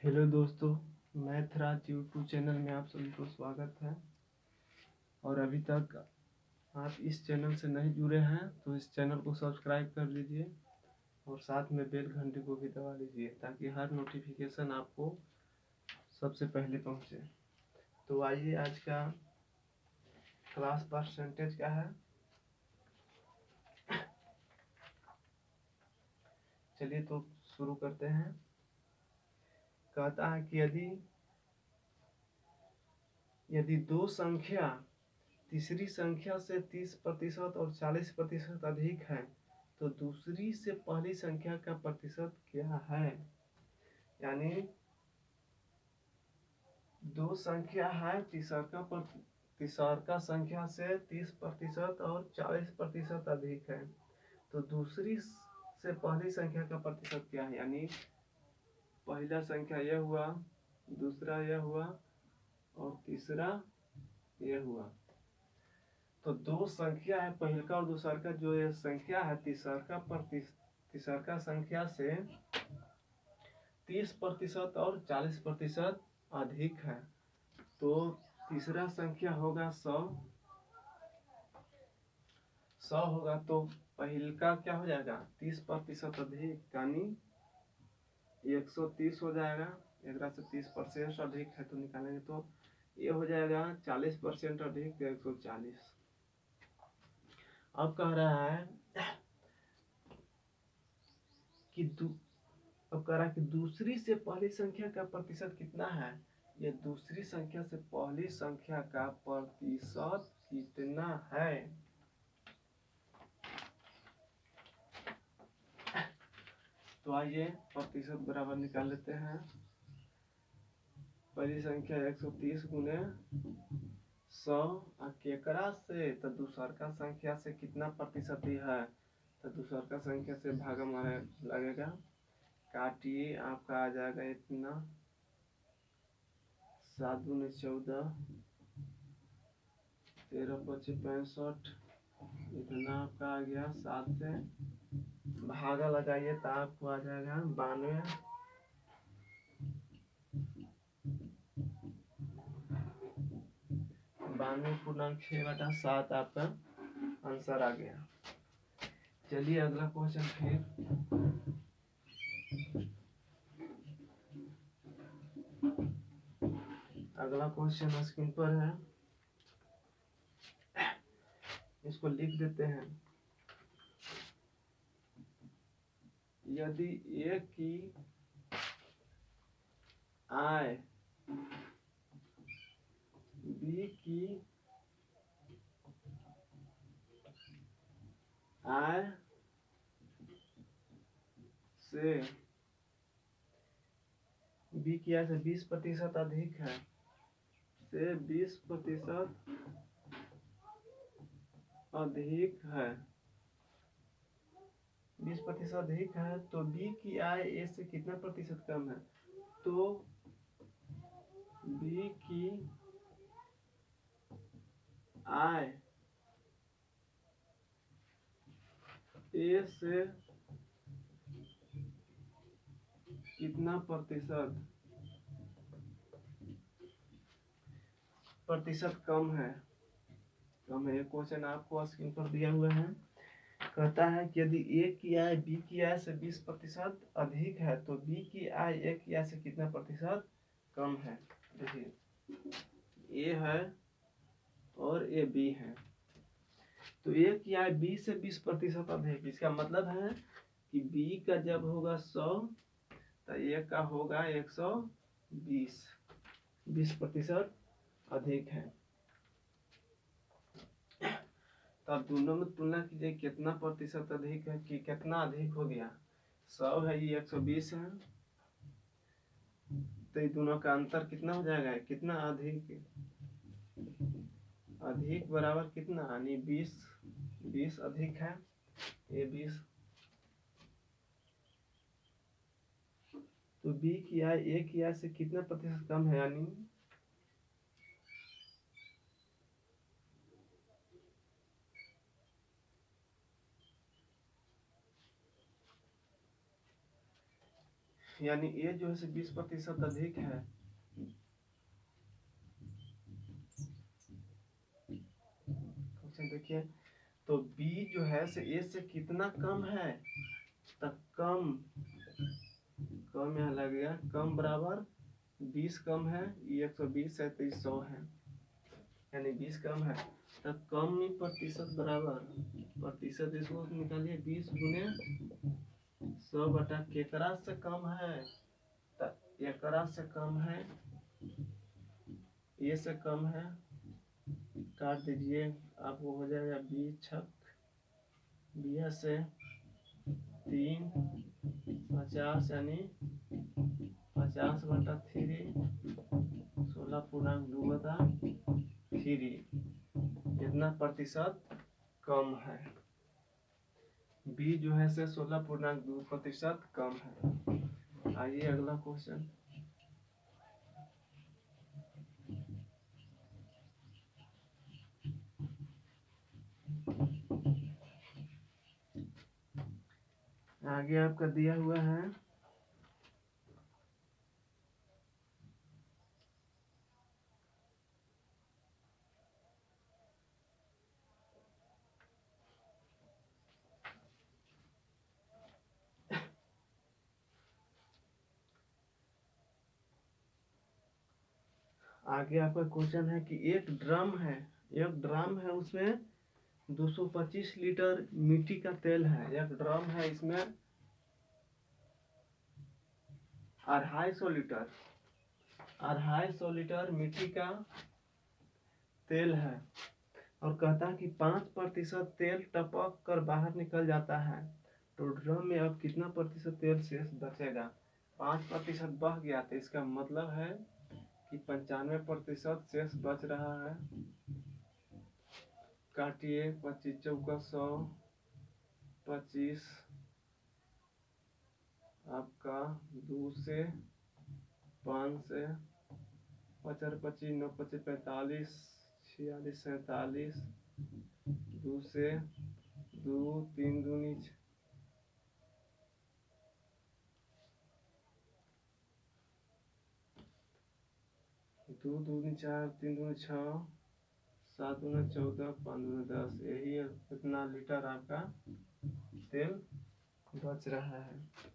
Hello दोस्तों, मैथराज YouTube channel में आप सभी को स्वागत है। और अभी तक आप इस चैनल से नहीं जुड़े हैं तो इस चैनल को सब्सक्राइब कर लीजिए और साथ में बेल घंटी को भी दबा लीजिए ताकि हर नोटिफिकेशन आपको सबसे पहले पहुंचे। तो आइए, आज का क्लास परसेंटेज क्या है, चलिए तो शुरू करते हैं। कहता है कि यदि दो संख्या तीसरी संख्या से 30% और 40% अधिक है तो दूसरी से पहली संख्या का प्रतिशत क्या है। यानी दो संख्या है, तीसरा संख्या से 30% और 40% अधिक है तो दूसरी से पहली संख्या का प्रतिशत क्या है। यानी पहला संख्या यह हुआ, दूसरा यह हुआ और तीसरा यह हुआ। तो दो संख्या है, पहला और दूसरा का जो ये संख्या है तीसरा संख्या से 30% और 40% अधिक है तो तीसरा संख्या होगा 100 होगा। तो पहले का क्या हो जाएगा, 30% अधिक यानी 130 हो जाएगा। एक से 30% अधिक है तो निकालेंगे तो ये हो जाएगा 40% अधिक तो 140। अब कह रहा है कि दूसरी से पहली संख्या का प्रतिशत कितना है। ये दूसरी संख्या से पहली संख्या का प्रतिशत कितना है। तो आइए प्रतिशत बराबर निकाल लेते हैं। पहली संख्या 130 गुने 100 केकरा से तो दूसरा संख्या से कितना प्रतिशत ही है तो दूसरा संख्या से भागा मारे लगेगा। काटिए, आपका आ जाएगा इतना 7 गुने 14, 13 पच्चीस 65, इतना आपका आ गया। 7 से भागा लगाइए तो आपको आ जाएगा 92। 92.6/7 आपका आंसर आ गया। चलिए अगला क्वेश्चन फिर। अगला क्वेश्चन स्क्रीन पर है, इसको लिख देते हैं। यदि ए की आय बी की आय से 20% अधिक है, से 20% अधिक है, 20% अधिक है तो बी की आय ए से कितना प्रतिशत कम है। तो बी की आय ए से कितना प्रतिशत कम है। ये क्वेश्चन आपको स्क्रीन पर दिया हुआ है। कहता है कि यदि ए की आय बी की आय से 20% अधिक है तो बी की आय ए की आय से कितना प्रतिशत कम है। देखिए ए है और ए बी है तो ए की आय बी से 20% अधिक, इसका मतलब है कि बी का जब होगा 100 तो ए का होगा 120, 20% अधिक है। तब दोनों में तुलना कीजिए कितना प्रतिशत अधिक है कि कितना अधिक हो गया। 100 है, ये 120 है तो ये दोनों का अंतर कितना हो जाएगा, कितना अधिक, अधिक बराबर कितना यानी 20 अधिक है, ये 20। तो बी की आय ए की आय से कितना प्रतिशत कम है, यानी यानी ए जो है से 20% अधिक है। क्वेश्चन देखिए, तो बी जो है से ए से कितना कम है, तो कम कम यहाँ लगेगा, कम बराबर 20 कम है, ये 120 है तो 100 है, यानी 20 कम है, तो कम में प्रतिशत बराबर प्रतिशत, इसको निकालिए 20 गुने 100 बटा केकरा से कम है, तो एकरा से कम है, ये से कम है, काट दीजिए, आपको हो जाएगा 20 छक 20 से 3 50, यानी 50 बटा 3, 16.2 बटा 3, इतना प्रतिशत कम है। बी जो है से 16.2% कम है। आइए अगला क्वेश्चन। आगे आपका दिया हुआ है आगे आपका क्वेश्चन है कि एक ड्रम है, उसमें 225 लीटर मिट्टी का तेल है। एक ड्रम है, इसमें 250 लीटर मिट्टी का तेल है, और कहता है कि 5% तेल टपक कर बाहर निकल जाता है, तो ड्रम में अब कितना प्रतिशत तेल शेष बचेगा। 5% बह गया, तो इसका मतलब है कि 95% शेष बच रहा है। काटिए, 25 चौका 100, 25 आपका 2 से 5 से 55 25 9 25 45 46 47, 2 से 2 3 दूनी 2 दूनी 4 3 दूनी 6 7 दूनी 14 5 दूनी 10, यही इतना लीटर आपका तेल बच रहा है।